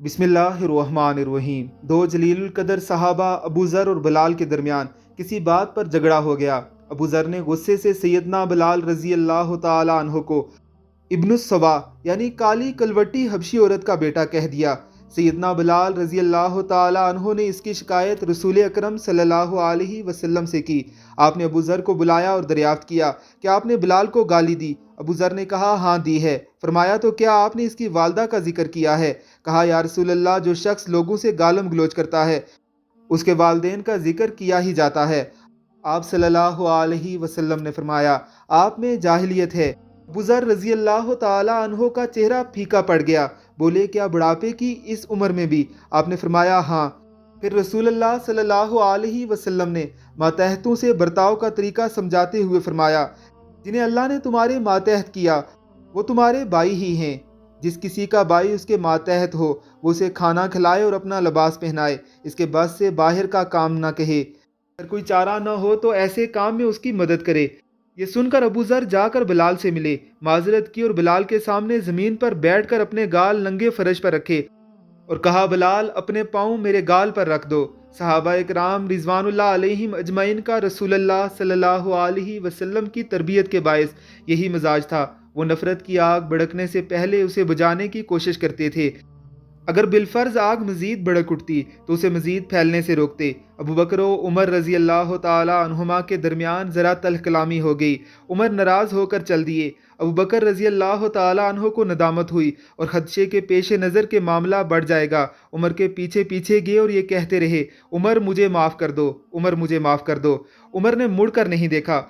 بسم اللہ الرحمن الرحیم۔ دو جلیل القدر صحابہ ابو ذر اور بلال کے درمیان کسی بات پر جھگڑا ہو گیا۔ ابو ذر نے غصے سے سیدنا بلال رضی اللہ تعالی عنہ کو ابن السوا یعنی کالی کلوٹی حبشی عورت کا بیٹا کہہ دیا۔ سیدنا بلال رضی اللہ تعالی عنہ نے اس کی شکایت رسول اکرم صلی اللہ علیہ وسلم سے کی۔ آپ نے ابو ذر کو بلایا اور دریافت کیا کہ آپ نے بلال کو گالی دی؟ ابو ذر نے کہا ہاں دی ہے۔ فرمایا تو کیا آپ نے اس کی والدہ کا ذکر کیا ہے؟ کہا یا رسول اللہ، جو شخص لوگوں سے گالم گلوچ کرتا ہے اس کے والدین کا ذکر کیا ہی جاتا ہے۔ آپ صلی اللہ علیہ وسلم نے فرمایا آپ میں جاہلیت ہے۔ ابو ذر رضی اللہ تعالی عنہ کا چہرہ پھیکا پڑ گیا، بولے کیا بڑھاپے کی اس عمر میں بھی؟ آپ نے فرمایا ہاں۔ پھر رسول اللہ صلی اللہ علیہ وسلم نے ماتحتوں سے برتاؤ کا طریقہ سمجھاتے ہوئے فرمایا جنہیں اللہ نے تمہارے ماتحت کیا وہ تمہارے بھائی ہی ہیں۔ جس کسی کا بھائی اس کے ماتحت ہو وہ اسے کھانا کھلائے اور اپنا لباس پہنائے، اس کے بس سے باہر کا کام نہ کہے۔ اگر کوئی چارہ نہ ہو تو ایسے کام میں اس کی مدد کرے۔ یہ سن کر ابو ذر جا کر بلال سے ملے، معذرت کی اور بلال کے سامنے زمین پر بیٹھ کر اپنے گال ننگے فرش پر رکھے اور کہا بلال اپنے پاؤں میرے گال پر رکھ دو۔ صحابہ کرام رضوان اللہ علیہم اجمعین کا رسول اللہ صلی اللہ علیہ وسلم کی تربیت کے باعث یہی مزاج تھا۔ وہ نفرت کی آگ بھڑکنے سے پہلے اسے بجھانے کی کوشش کرتے تھے۔ اگر بالفرض آگ مزید بھڑک اٹھتی تو اسے مزید پھیلنے سے روکتے۔ ابو بکر و عمر رضی اللہ تعالی عنہما کے درمیان ذرا تلخ کلامی ہو گئی۔ عمر ناراض ہو کر چل دیے۔ ابو بکر رضی اللہ تعالی عنہ کو ندامت ہوئی اور خدشے کے پیش نظر کے معاملہ بڑھ جائے گا عمر کے پیچھے پیچھے گئے اور یہ کہتے رہے عمر مجھے معاف کر دو، عمر مجھے معاف کر دو۔ عمر نے مڑ کر نہیں دیکھا۔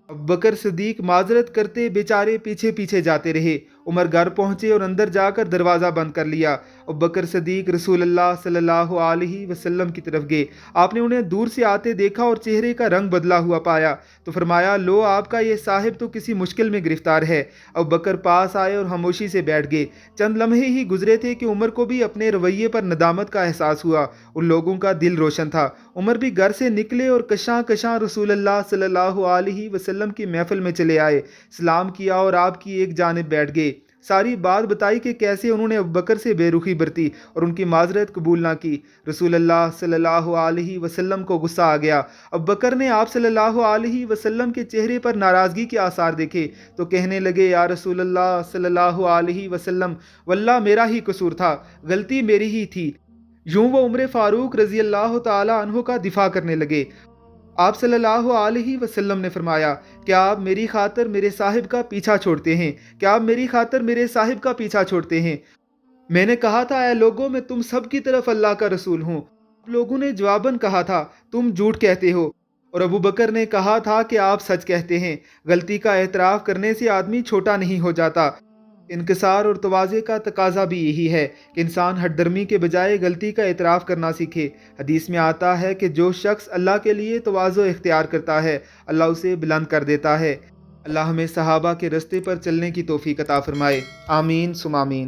ابو بکر صدیق معذرت کرتے بیچارے پیچھے پیچھے جاتے رہے۔ عمر گھر پہنچے اور اندر جا کر دروازہ بند کر لیا۔ ابو بکر صدیق رسول اللہ صلی اللہ علیہ وسلم کی طرف گئے۔ آپ نے انہیں دور سے آتے دیکھا اور چہرے کا رنگ بدلا ہوا پایا تو فرمایا لو آپ کا یہ صاحب تو کسی مشکل میں گرفتار ہے۔ ابو بکر پاس آئے اور خاموشی سے بیٹھ گئے۔ چند لمحے ہی گزرے تھے کہ عمر کو بھی اپنے رویے پر ندامت کا احساس ہوا۔ ان لوگوں کا دل روشن تھا۔ عمر بھی گھر سے نکلے اور کشاں کشاں رسول اللہ صلی اللہ علیہ وسلم کی محفل میں چلے آئے، سلام کیا اور آپ کی ایک جانب بیٹھ گئے۔ ساری بات بتائی کہ کیسے انہوں نے ابو بکر سے بے رخی برتی اور ان کی معذرت قبول نہ کی۔ رسول اللہ صلی اللہ علیہ وسلم کو غصہ آ گیا۔ ابو بکر نے آپ صلی اللہ علیہ وسلم کے چہرے پر ناراضگی کے آثار دیکھے تو کہنے لگے یا رسول اللہ صلی اللہ علیہ وسلم واللہ میرا ہی قصور تھا، غلطی میری ہی تھی۔ یوں وہ عمر فاروق رضی اللہ تعالی عنہ کا دفاع کرنے لگے۔ آپ صلی اللہ علیہ وسلم نے فرمایا کیا آپ میری خاطر میرے صاحب کا پیچھا چھوڑتے ہیں؟ کیا آپ میری خاطر میرے صاحب کا پیچھا چھوڑتے ہیں؟ میں نے کہا تھا اے لوگوں میں تم سب کی طرف اللہ کا رسول ہوں۔ لوگوں نے جواباً کہا تھا تم جھوٹ کہتے ہو، اور ابو بکر نے کہا تھا کہ آپ سچ کہتے ہیں۔ غلطی کا اعتراف کرنے سے آدمی چھوٹا نہیں ہو جاتا۔ انکسار اور تواضع کا تقاضا بھی یہی ہے کہ انسان ہٹ درمی کے بجائے غلطی کا اعتراف کرنا سیکھے۔ حدیث میں آتا ہے کہ جو شخص اللہ کے لیے تواضع اختیار کرتا ہے اللہ اسے بلند کر دیتا ہے۔ اللہ ہمیں صحابہ کے رستے پر چلنے کی توفیق عطا فرمائے، آمین ثم آمین۔